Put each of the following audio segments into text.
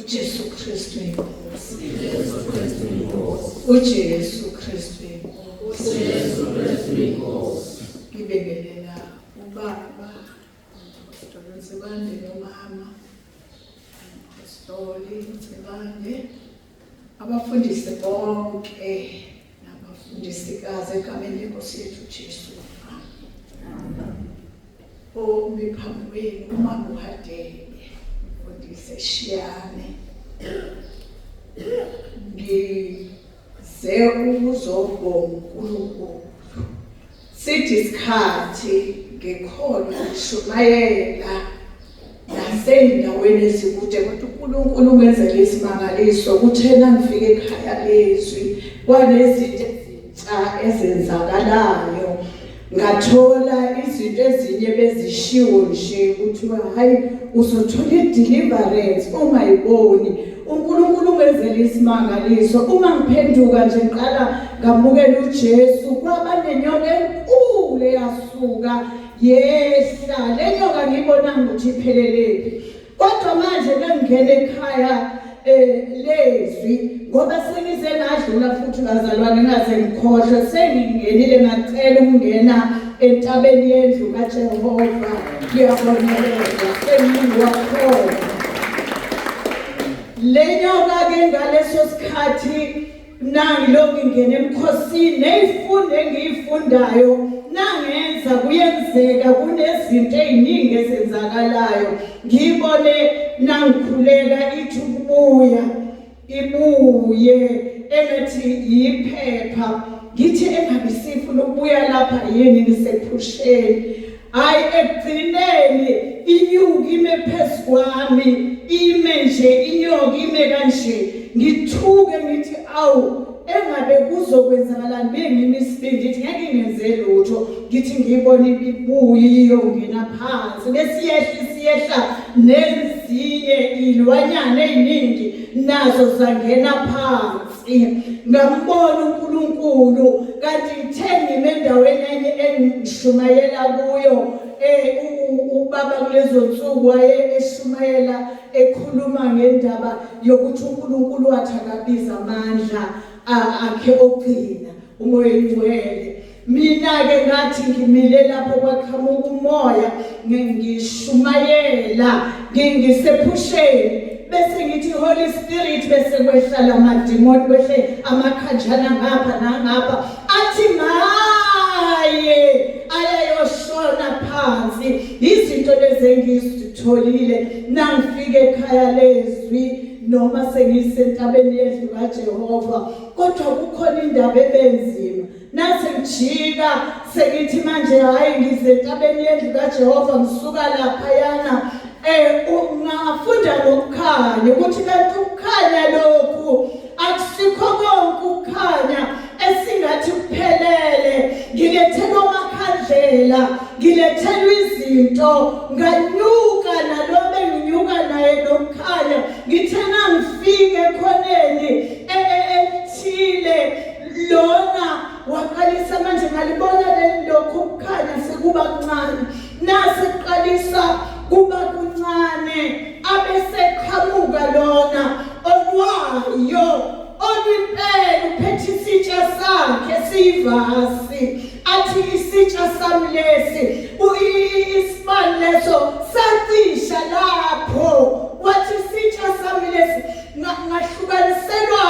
uJesu Kristu inkosi. uJesu Kristu inkosi. Ngibekelela ubaba Nzibande nomama Apostoli Nzibande, abafundisi bonke nabafundisikazi egameni lenkosi yethu Jesu. Ngiphambi kwenu umama uHadebe, umfundisi Shiyane. Ngize ukuzobonga uNkulunkulu. Sithi isikhathi ngekhona ukushumayela nasendaweni ezikude kodwa uNkulunkulu ungenzele isimangaliso. Kuthena ngifike ekhaya lezwi kwanezinto ezintsha ezenzakalayo. Ngathola izinto ezinye bezishiwo nje kuthiwa hayi uzothola ideliverance uma yiboni. uNkulunkulu ungenzele isimangaliso. Uma ngiphenduka nje ngiqala ngamukela uJesu kwaba nenyoka enkulu eyasuka yehla. Le nyoka ngiyibona ukuthi iphelelephi. Kodwa manje ngengena ekhaya lezwi ngoba sengize ngadlula futhi bazalwane ngaze ngikhohle sengingenile ngacela ukungena entabeni yendlu kaJehova. Ngiyabongelela sengiwakhona. Le nyoka ke ngaleso sikhathi nangilokhu ngingena emkhosini nezifundo engiyifundayo nangenza kuyenzeka kunezinto eziningi ezenzakalayo. Ngibone nangikhuleka ithi ukubuya ibuye engathi yiphepha. Ngithi engabe sifuna ukubuya lapha yini ngisephusheni. Hayi ekugcineni inyuka ime phezu kwami, ime nje inyoka ime kanje. Ngithuke ngithi awu engabe kuzokwenzakalani bengimi isibindi. Ngithi ngeke ngenze lutho. Ngithi ngiyibona ibuye iyongena phansi besiyehla nezinye ilwanyana eziningi nazo zangena phansi. Ngambona uNkulunkulu kanti ngithe ngime endaweni enye engishumayela kuyo. Ubaba kulezo nsuku waye eshumayela ekhuluma ngendaba yokuthi uNkulunkulu wathi akabiza amandla akhe ogcina umoya ingcwele. Mina ke ngathi ngimile lapho kwaqhamuka umoya ngishumayela ngisephusheni bese ngithi Holy Spirit bese kwehlala amadimoni kwehle amakhanjana ngapha nangapha athi maye ayayoshona phansi. Izinto lezi engizitholile nangifike ekhaya lezwi noma sengisentabeni yendlu kaJehova kodwa kukhona indaba ebenzima. Nase ngijika sengithi manje hayi ngisentabeni yendlu kaJehova ngisuka lapha yana ungafunda ngokukhanya ukuthi kanti ukukhanya lokhu akusikho konke ukukhanya esingathi kuphelele. Ngilethelwa amakhandlela, ngilethelwa izinto, nganyuka nalo benginyuka naye nokukhanya. Ngithena ngifike ekhoneni elithile lona waqalisa manje ngalibona leli lokhu ukukhanya sekuba kuncane. Nase kuqalisa kuba kuncane abeseqhamuka lona olwayo olimpela uphethe isitsha sakhe sivasi. Athi isitsha sami lesi isibani leso sacisha lapho. Wathi isitsha sami lesi ngahlukaniselwa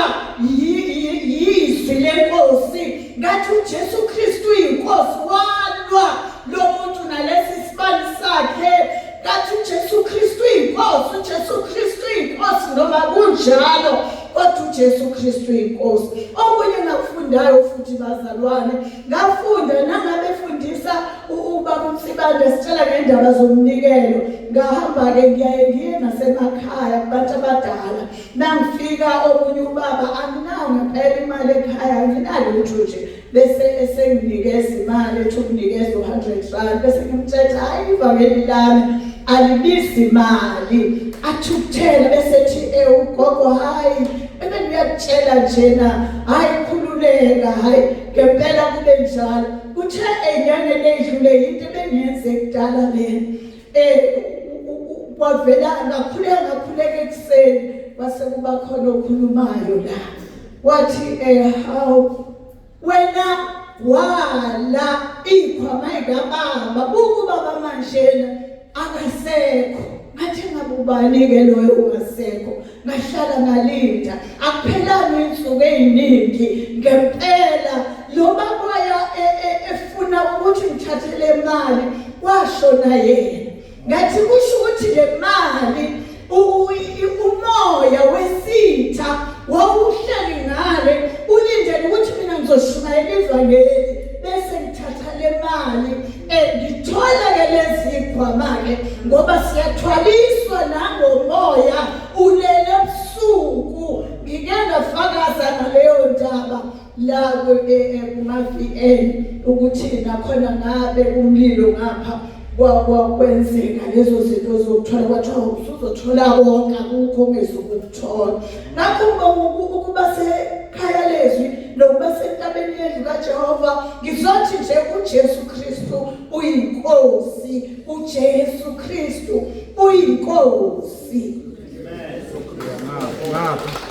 yizwi lenkosi ngathi uJesu Kristu inkosi walwa lo muntu nalesi sibani sakhe. Ngathi uJesu Kristu inkosi, uJesu Kristu inkosi noma kunjalo kodwa uJesu Kristu inkosi. Okunye ngakufundayo futhi bazalwane ngafunda nangabefundisa ubaba uMsibande sitshela ngendaba zomnikelo. Ngahamba ke ngiye nasemakhaya kubantu abadala. Nangifika omunye ubaba anginayo ngempela imali ekhaya nginalo lutho nje bese esenginikeza imali ethi ukunikeza u100 bese ngimthetha hayi ivangeli lami alibizi imali athukuthela bese ethi ugogo hayi ebengiyakutshela njena hayi khululeka hayi ngempela kube njalo. Uthe enyangeni edlule into bengiyenze kudala lena kwavela ngakhuleka ekuseni wase kuba khona okhulumayo la wathi hawu wena wala ikhwama ikababa buku baba Manjena akasekho ngathi ngabubani ke loyo ungasekho ngahlala ngalinda akuphelani insuku eziningi ngempela lo baba efuna ukuthi ngithathele imali washona yena ngathi kusho ukuthi le mali umoya wesitha wawuhleli ngale ulindele ukuthi mina ngizoshumayela ivangeli bese ngithatha le mali ngithola ke lezi ikhwama ke ngoba siyathwaliswa nangomoya ulele ebusuku ngike ngafakaza ngaleyo ndaba la kuma-VN ukuthi nakhona ngabe umlilo ngapha kwenzeka lezo zinto zokuthola kwathiwa usuzothola konke akukho ongezukukuthola ngakho ukuba sekhaya lezwi nokuba sentabeni yendlu kaJehova ngizothi nje uJesu Kristu uyinkosi uJesu Kristu uyinkosi. Amen.